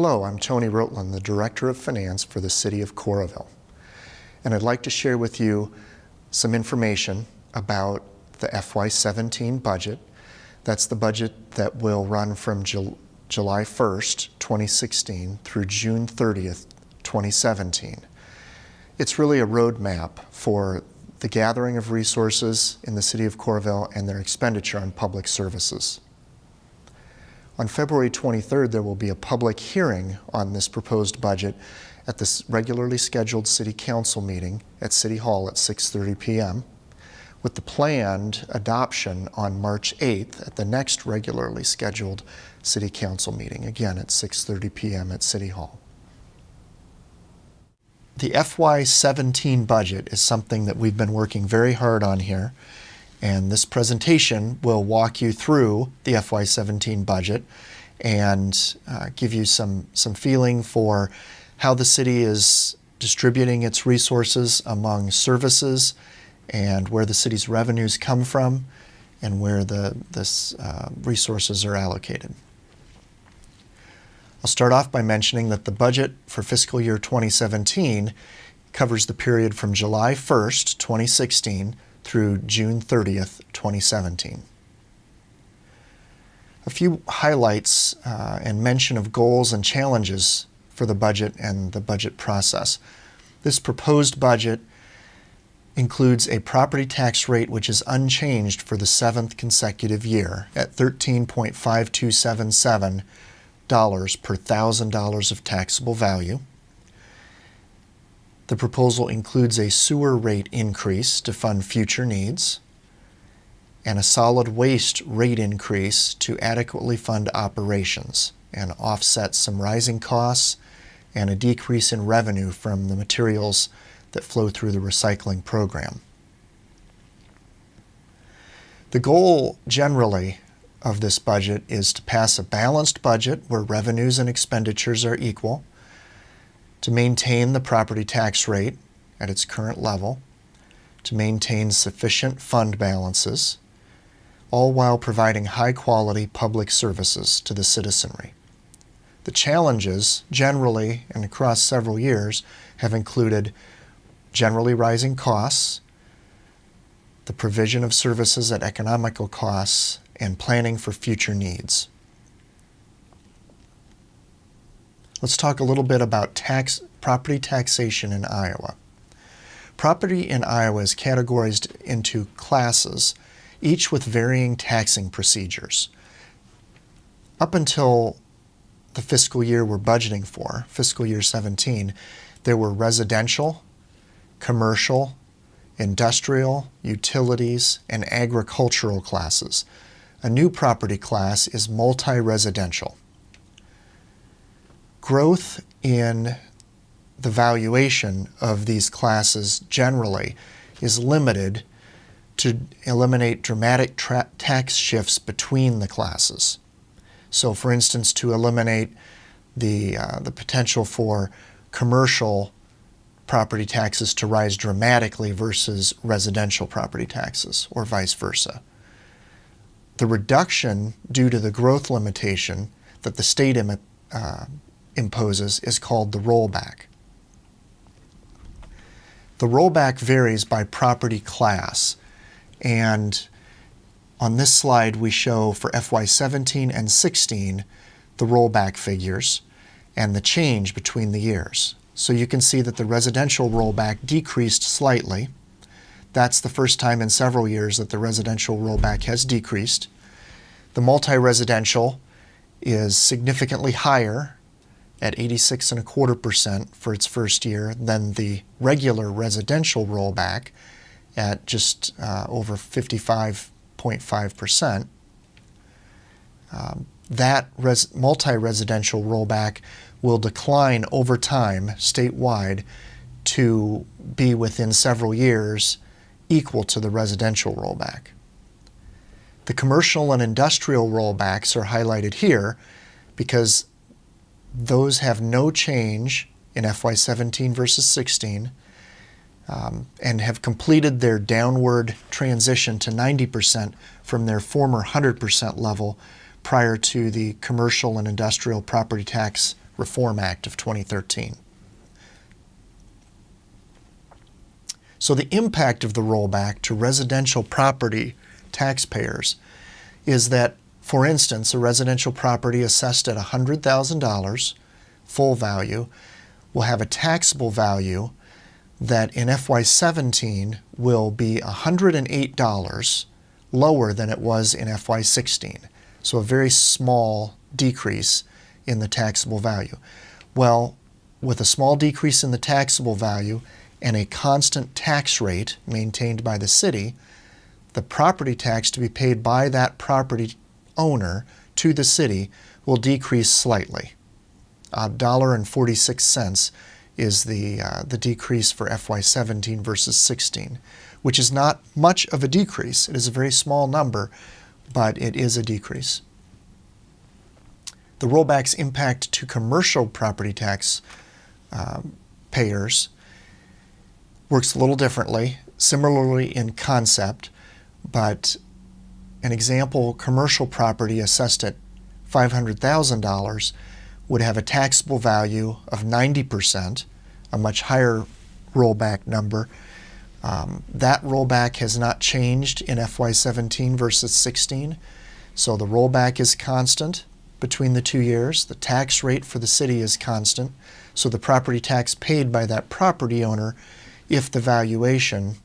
Hello, I'm Tony Roetlin, the Director of Finance for the City of Coralville. And I'd like to share with you some information about the FY17 budget. That's the budget that will run from July 1st, 2016 through June 30th, 2017. It's really a roadmap for the gathering of resources in the City of Coralville and their expenditure on public services. On February 23rd, there will be a public hearing on this proposed budget at this regularly scheduled City Council meeting at City Hall at 6:30 p.m., with the planned adoption on March 8th at the next regularly scheduled City Council meeting, again at 6:30 p.m. at City Hall. The FY17 budget is something that we've been working very hard on here, and this presentation will walk you through the FY17 budget and give you some feeling for how the city is distributing its resources among services and where the city's revenues come from and where the resources are allocated. I'll start off by mentioning that the budget for fiscal year 2017 covers the period from July 1st, 2016 through June 30th, 2017. A few highlights and mention of goals and challenges for the budget and the budget process. This proposed budget includes a property tax rate which is unchanged for the 7th consecutive year at $13.5277 per $1,000 of taxable value. The proposal includes a sewer rate increase to fund future needs and a solid waste rate increase to adequately fund operations and offset some rising costs and a decrease in revenue from the materials that flow through the recycling program. The goal generally of this budget is to pass a balanced budget where revenues and expenditures are equal, to maintain the property tax rate at its current level, to maintain sufficient fund balances, all while providing high-quality public services to the citizenry. The challenges, generally and across several years, have included generally rising costs, the provision of services at economical costs, and planning for future needs. Let's talk a little bit about property taxation in Iowa. Property in Iowa is categorized into classes, each with varying taxing procedures. Up until the fiscal year we're budgeting for, fiscal year 17, there were residential, commercial, industrial, utilities, and agricultural classes. A new property class is multi-residential. Growth in the valuation of these classes generally is limited to eliminate dramatic tax shifts between the classes. So for instance, to eliminate the potential for commercial property taxes to rise dramatically versus residential property taxes, or vice versa. The reduction due to the growth limitation that the state imposes is called the rollback. The rollback varies by property class, and on this slide we show for FY17 and 16 the rollback figures and the change between the years. So you can see that the residential rollback decreased slightly. That's the first time in several years that the residential rollback has decreased. The multi-residential is significantly higher at 86.25% for its first year than the regular residential rollback at just over 55.5%. That multi-residential rollback will decline over time statewide to be within several years equal to the residential rollback. The commercial and industrial rollbacks are highlighted here because those have no change in FY17 versus 16 and have completed their downward transition to 90% from their former 100% level prior to the commercial and industrial property tax Reform Act of 2013. So the impact of the rollback to residential property taxpayers is that, for instance, a residential property assessed at $100,000 full value will have a taxable value that in FY17 will be $108 lower than it was in FY16. So a very small decrease in the taxable value. Well, with a small decrease in the taxable value and a constant tax rate maintained by the city, the property tax to be paid by that property owner to the city will decrease slightly. $1.46 is the decrease for FY17 versus 16, which is not much of a decrease. It is a very small number, but it is a decrease. The rollback's impact to commercial property tax payers works a little differently, similarly in concept, but an example commercial property assessed at $500,000 would have a taxable value of 90%, a much higher rollback number. That rollback has not changed in FY17 versus 16, so the rollback is constant between the 2 years. The tax rate for the city is constant, so the property tax paid by that property owner, if the valuation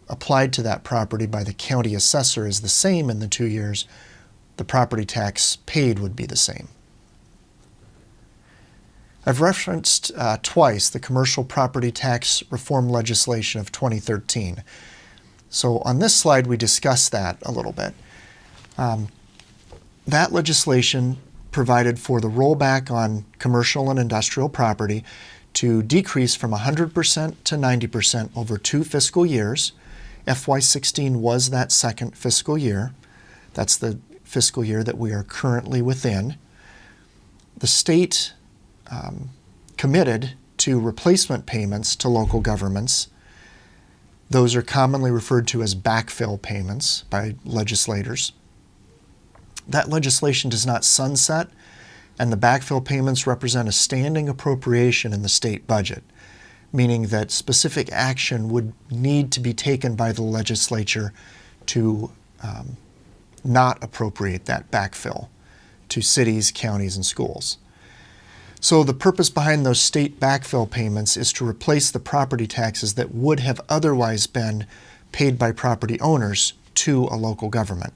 applied to that property by the county assessor is the same in the 2 years, the property tax paid would be the same. I've referenced twice the commercial property tax reform legislation of 2013. So on this slide we discuss that a little bit. That legislation provided for the rollback on commercial and industrial property to decrease from 100% to 90% over 2 fiscal years. FY16 was that second fiscal year. That's the fiscal year that we are currently within. The state committed to replacement payments to local governments. Those are commonly referred to as backfill payments by legislators. That legislation does not sunset, and the backfill payments represent a standing appropriation in the state budget, meaning that specific action would need to be taken by the legislature to not appropriate that backfill to cities, counties, and schools. So the purpose behind those state backfill payments is to replace the property taxes that would have otherwise been paid by property owners to a local government.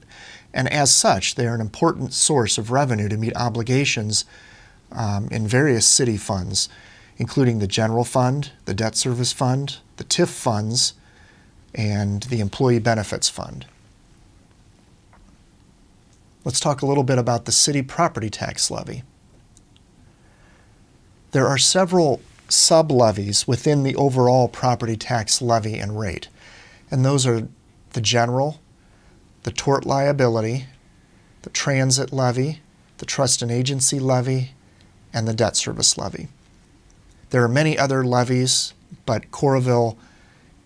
And as such, they are an important source of revenue to meet obligations in various city funds, including the general fund, the debt service fund, the TIF funds, and the employee benefits fund. Let's talk a little bit about the city property tax levy. There are several sub-levies within the overall property tax levy and rate, and those are the general, the tort liability, the transit levy, the trust and agency levy, and the debt service levy. There are many other levies, but Coralville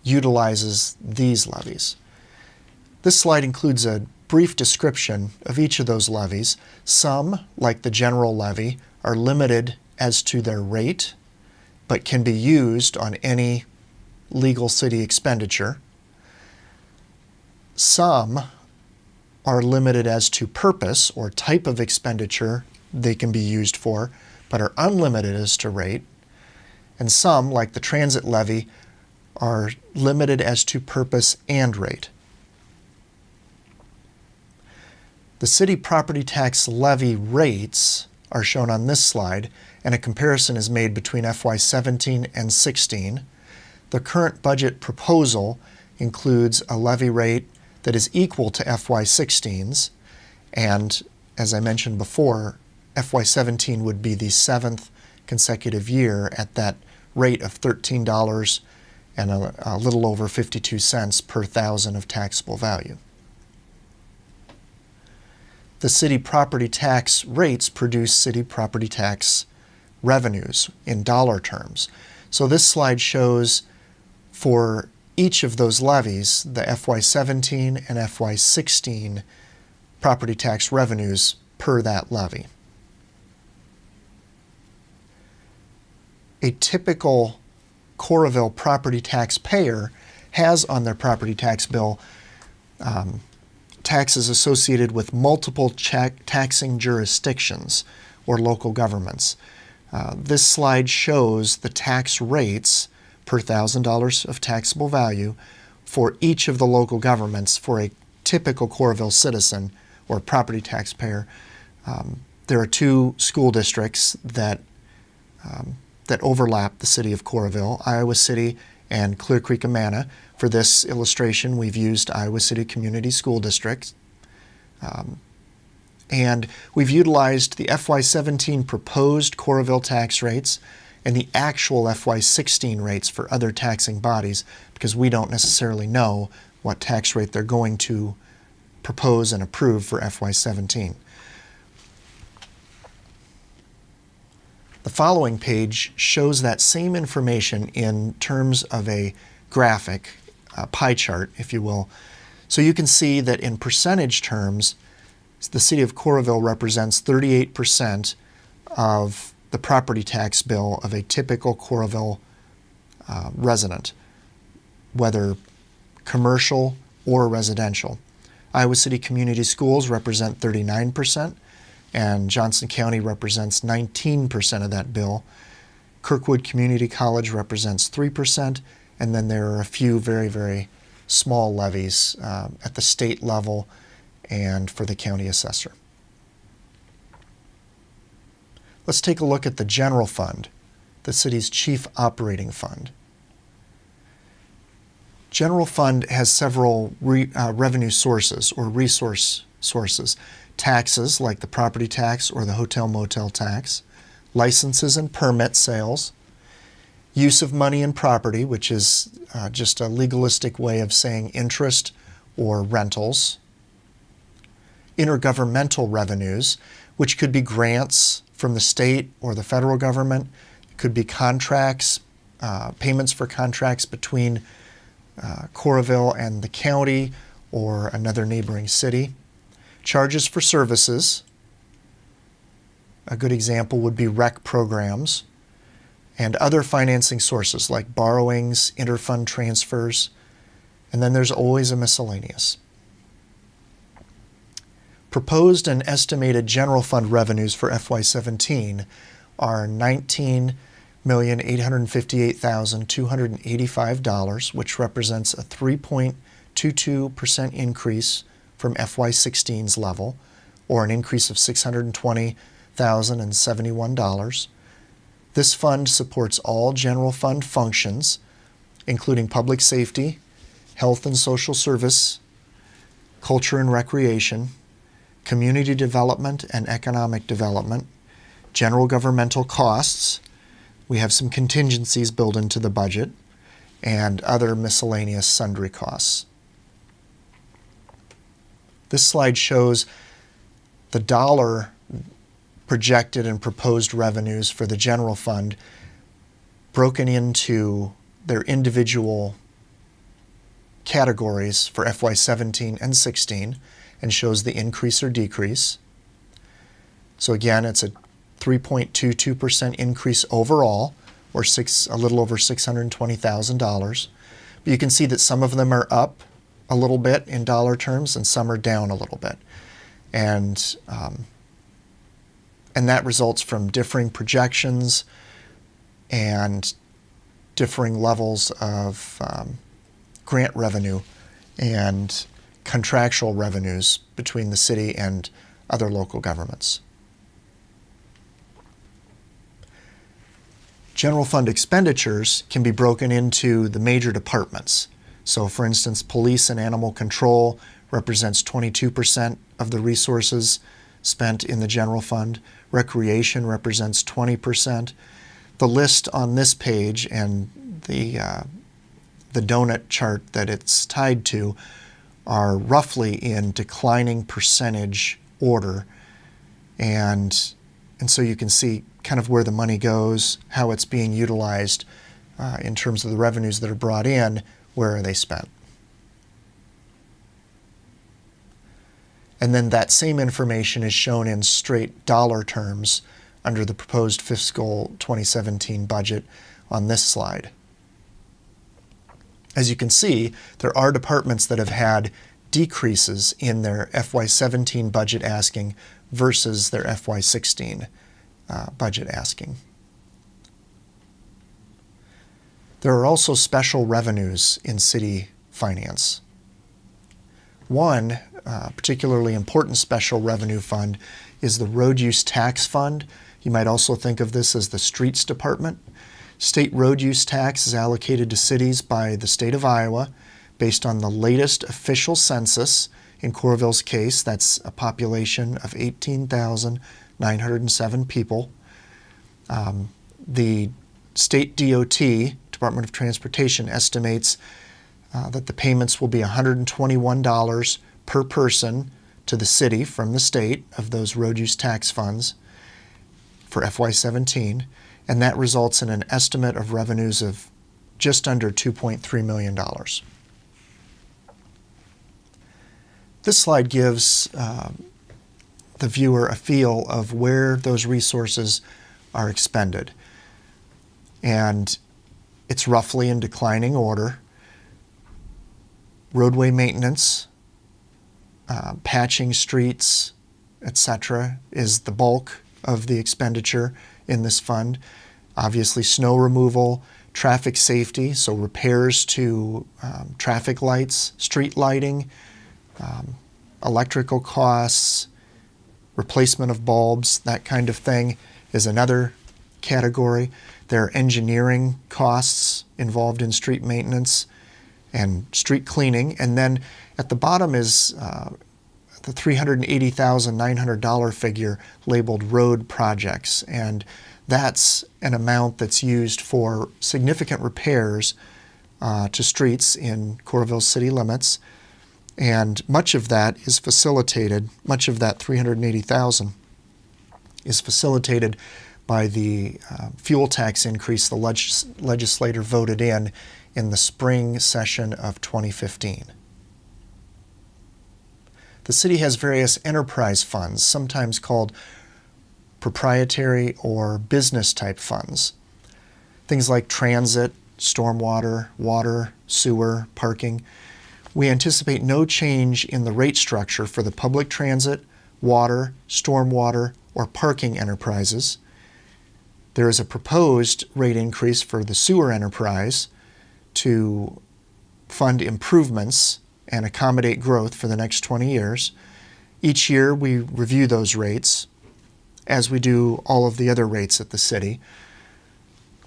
utilizes these levies. This slide includes a brief description of each of those levies. Some, like the general levy, are limited as to their rate, but can be used on any legal city expenditure. Some are limited as to purpose or type of expenditure they can be used for, but are unlimited as to rate. And some, like the transit levy, are limited as to purpose and rate. The city property tax levy rates are shown on this slide, and a comparison is made between FY17 and 16. The current budget proposal includes a levy rate that is equal to FY16's, and as I mentioned before, FY17 would be the 7th consecutive year at that rate of $13 and a little over 52 cents per thousand of taxable value. The city property tax rates produce city property tax revenues in dollar terms. So this slide shows for each of those levies, the FY17 and FY16 property tax revenues per that levy. a typical Coralville property tax payer has on their property tax bill taxes associated with multiple taxing jurisdictions or local governments. This slide shows the tax rates per $1,000 of taxable value for each of the local governments for a typical Coralville citizen or property taxpayer. There are two school districts that overlap the city of Coralville, Iowa City and Clear Creek-Amana. For this illustration, we've used Iowa City Community School District. And we've utilized the FY17 proposed Coralville tax rates and the actual FY16 rates for other taxing bodies because we don't necessarily know what tax rate they're going to propose and approve for FY17. The following page shows that same information in terms of a graphic, a pie chart, if you will. So you can see that in percentage terms, the city of Coralville represents 38% of the property tax bill of a typical Coralville resident, whether commercial or residential. Iowa City Community Schools represent 39%, and Johnson County represents 19% of that bill. Kirkwood Community College represents 3%, and then there are a few very, very small levies at the state level and for the county assessor. Let's take a look at the general fund, the city's chief operating fund. General fund has several revenue sources or resource sources. Taxes like the property tax or the hotel motel tax, licenses and permit sales, use of money and property, which is just a legalistic way of saying interest or rentals, intergovernmental revenues, which could be grants from the state or the federal government. It could be contracts, payments for contracts between Coralville and the county or another neighboring city. Charges for services. A good example would be rec programs and other financing sources like borrowings, interfund transfers, and then there's always a miscellaneous. Proposed and estimated general fund revenues for FY17 are $19,858,285, which represents a 3.22% increase from FY16's level, or an increase of $620,071. This fund supports all general fund functions, including public safety, health and social service, culture and recreation, community development and economic development, general governmental costs. We have some contingencies built into the budget, and other miscellaneous sundry costs. This slide shows the dollar projected and proposed revenues for the general fund broken into their individual categories for FY17 and 16 and shows the increase or decrease. So again, it's a 3.22% increase overall, or a little over $620,000. But you can see that some of them are up a little bit in dollar terms and some are down a little bit. And that results from differing projections and differing levels of grant revenue and contractual revenues between the city and other local governments. General fund expenditures can be broken into the major departments. So for instance, police and animal control represents 22% of the resources spent in the general fund. Recreation represents 20%. The list on this page and the donut chart that it's tied to are roughly in declining percentage order. And so you can see kind of where the money goes, how it's being utilized in terms of the revenues that are brought in, where are they spent. And then that same information is shown in straight dollar terms under the proposed fiscal 2017 budget on this slide. As you can see, there are departments that have had decreases in their FY17 budget asking versus their FY16 budget asking. There are also special revenues in city finance. One particularly important special revenue fund is the Road Use Tax Fund. You might also think of this as the Streets Department. State road use tax is allocated to cities by the state of Iowa based on the latest official census. In Coralville's case, that's a population of 18,907 people. The state DOT, Department of Transportation, estimates that the payments will be $121 per person to the city from the state of those road use tax funds for FY17, and that results in an estimate of revenues of just under $2.3 million. This slide gives the viewer a feel of where those resources are expended. And it's roughly in declining order. Roadway maintenance, patching streets, etc., is the bulk of the expenditure in this fund. Obviously, snow removal, traffic safety, so repairs to traffic lights, street lighting, electrical costs, replacement of bulbs, that kind of thing is another category. There are engineering costs involved in street maintenance and street cleaning. And then at the bottom is the $380,900 figure labeled road projects. And that's an amount that's used for significant repairs to streets in Coralville city limits. And much of that is facilitated, much of that $380,000 is facilitated by the fuel tax increase the legislator voted in the spring session of 2015. The city has various enterprise funds, sometimes called proprietary or business type funds. Things like transit, stormwater, water, sewer, parking. We anticipate no change in the rate structure for the public transit, water, stormwater, or parking enterprises. There is a proposed rate increase for the sewer enterprise to fund improvements and accommodate growth for the next 20 years. Each year we review those rates, as we do all of the other rates at the city.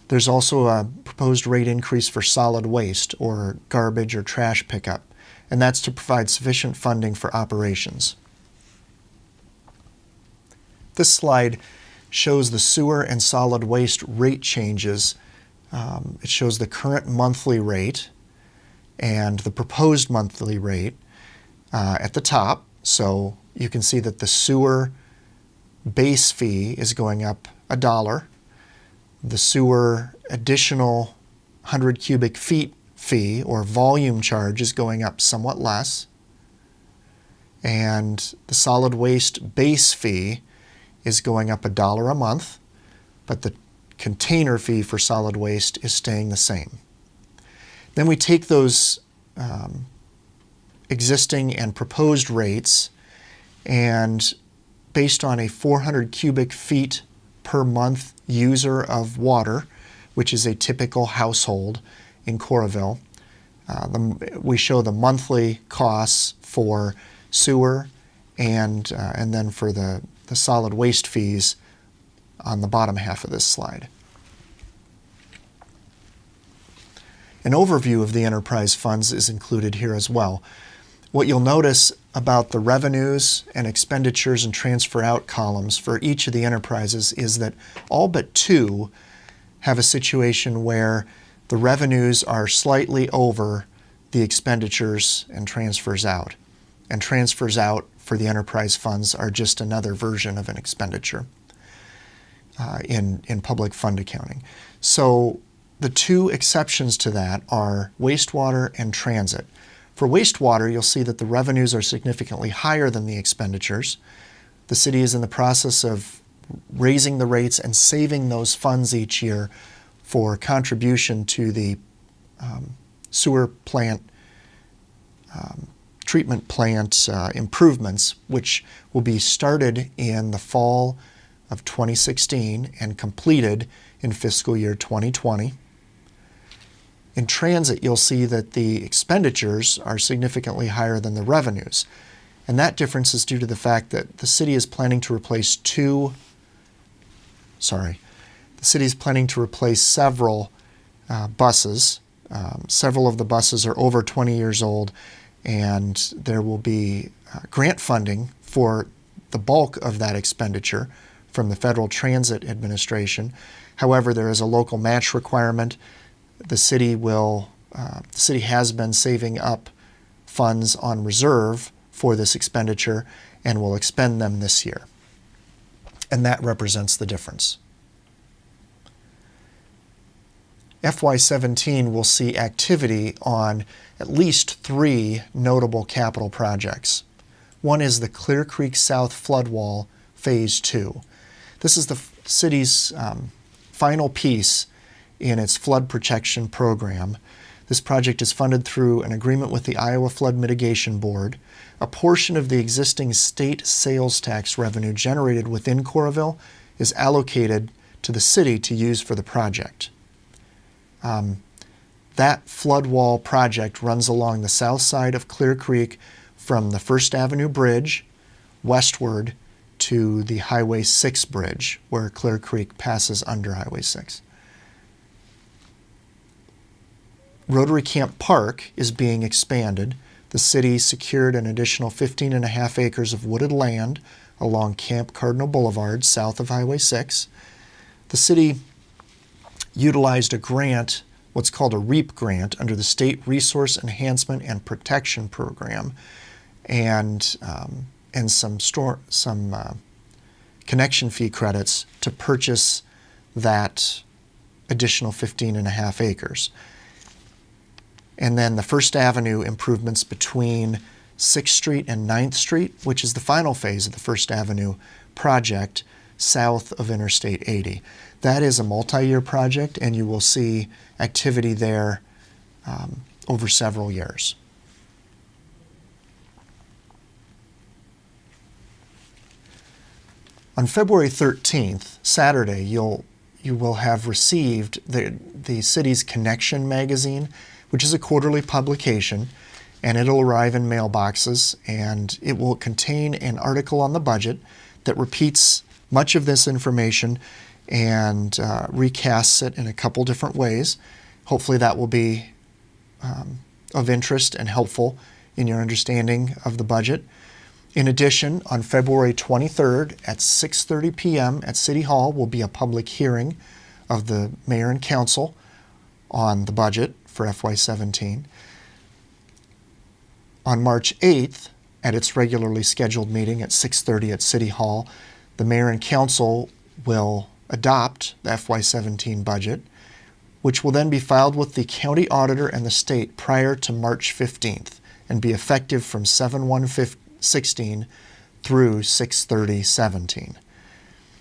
There's also a proposed rate increase for solid waste or garbage or trash pickup, and that's to provide sufficient funding for operations. This slide shows the sewer and solid waste rate changes. It shows the current monthly rate and the proposed monthly rate at the top. So you can see that the sewer base fee is going up $1. The sewer additional 100 cubic feet fee or volume charge is going up somewhat less. And the solid waste base fee is going up $1 a month, but the container fee for solid waste is staying the same. Then we take those existing and proposed rates, and based on a 400 cubic feet per month user of water, which is a typical household in Coralville, we show the monthly costs for sewer and then for the solid waste fees on the bottom half of this slide. An overview of the enterprise funds is included here as well. What you'll notice about the revenues and expenditures and transfer out columns for each of the enterprises is that all but two have a situation where the revenues are slightly over the expenditures and transfers out. And transfers out for the enterprise funds are just another version of an expenditure in public fund accounting. So the two exceptions to that are wastewater and transit. For wastewater, you'll see that the revenues are significantly higher than the expenditures. The city is in the process of raising the rates and saving those funds each year for contribution to the sewer plant, treatment plant improvements, which will be started in the fall of 2016 and completed in fiscal year 2020. In transit, you'll see that the expenditures are significantly higher than the revenues. And that difference is due to the fact that the city is planning to replace several buses. Several of the buses are over 20 years old, and there will be grant funding for the bulk of that expenditure from the Federal Transit Administration. However, there is a local match requirement. The city has been saving up funds on reserve for this expenditure and will expend them this year. And that represents the difference. FY17 will see activity on at least 3 notable capital projects. One is the Clear Creek South Flood Wall Phase 2. This is the city's final piece in its flood protection program. This project is funded through an agreement with the Iowa Flood Mitigation Board. A portion of the existing state sales tax revenue generated within Coralville is allocated to the city to use for the project. That flood wall project runs along the south side of Clear Creek from the First Avenue Bridge westward to the Highway 6 bridge, where Clear Creek passes under Highway 6. Rotary Camp Park is being expanded. The city secured an additional 15.5 acres of wooded land along Camp Cardinal Boulevard, south of Highway 6. The city utilized a grant, what's called a REAP grant, under the State Resource Enhancement and Protection Program, and some connection fee credits to purchase that additional 15.5 acres. And then the First Avenue improvements between 6th Street and 9th Street, which is the final phase of the First Avenue project south of Interstate 80. That is a multi-year project, and you will see activity there over several years. On February 13th, Saturday, you will have received the city's Connection magazine, which is a quarterly publication, and it'll arrive in mailboxes, and it will contain an article on the budget that repeats much of this information and recasts it in a couple different ways. Hopefully that will be of interest and helpful in your understanding of the budget. In addition, on February 23rd at 6:30 p.m. at City Hall will be a public hearing of the Mayor and Council on the budget for FY17. On March 8th, at its regularly scheduled meeting at 6:30 at City Hall, the Mayor and Council will adopt the FY17 budget, which will then be filed with the county auditor and the state prior to March 15th and be effective from 7/1/16 through 6/30/17.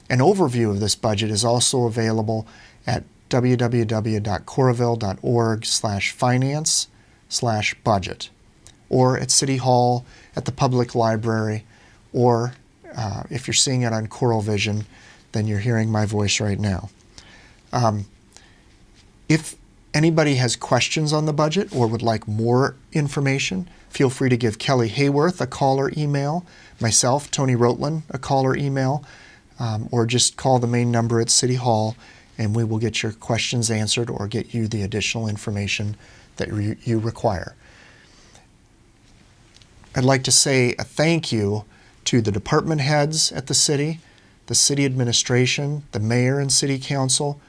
An overview of this budget is also available at www.coralville.org/finance/budget, or at City Hall, at the Public Library, or if you're seeing it on Coral Vision, then you're hearing my voice right now. If anybody has questions on the budget or would like more information, feel free to give Kelly Hayworth a call or email, myself, Tony Roetlin, a call or email, or just call the main number at City Hall, and we will get your questions answered or get you the additional information that you require. I'd like to say a thank you to the department heads at the city administration, the mayor and city council,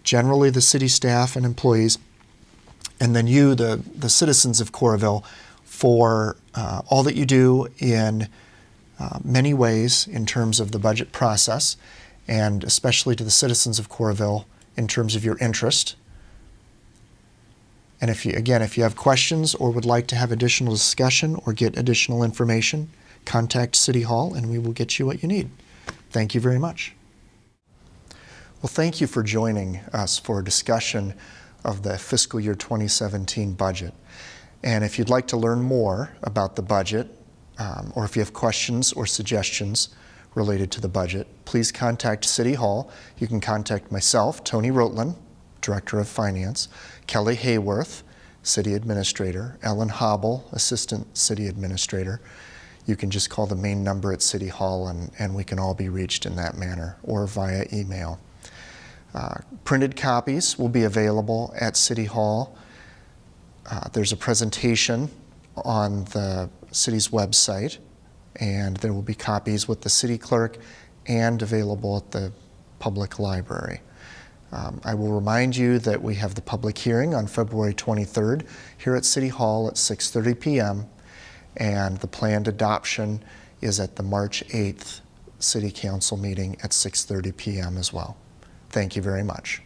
generally the city staff and employees, and then you, the citizens of Coralville, for all that you do in many ways in terms of the budget process, and especially to the citizens of Coralville in terms of your interest. And if you have questions or would like to have additional discussion or get additional information, contact City Hall and we will get you what you need. Thank you very much. Well, thank you for joining us for a discussion of the fiscal year 2017 budget. And if you'd like to learn more about the budget, or if you have questions or suggestions related to the budget, please contact City Hall. You can contact myself, Tony Roetlin, Director of Finance, Kelly Hayworth, City Administrator, Ellen Hobble, Assistant City Administrator. You can just call the main number at City Hall and we can all be reached in that manner, or via email. Printed copies will be available at City Hall. There's a presentation on the city's website, and there will be copies with the city clerk and available at the public library. I will remind you that we have the public hearing on February 23rd here at City Hall at 6:30 p.m. and the planned adoption is at the March 8th City Council meeting at 6:30 p.m. as well. Thank you very much.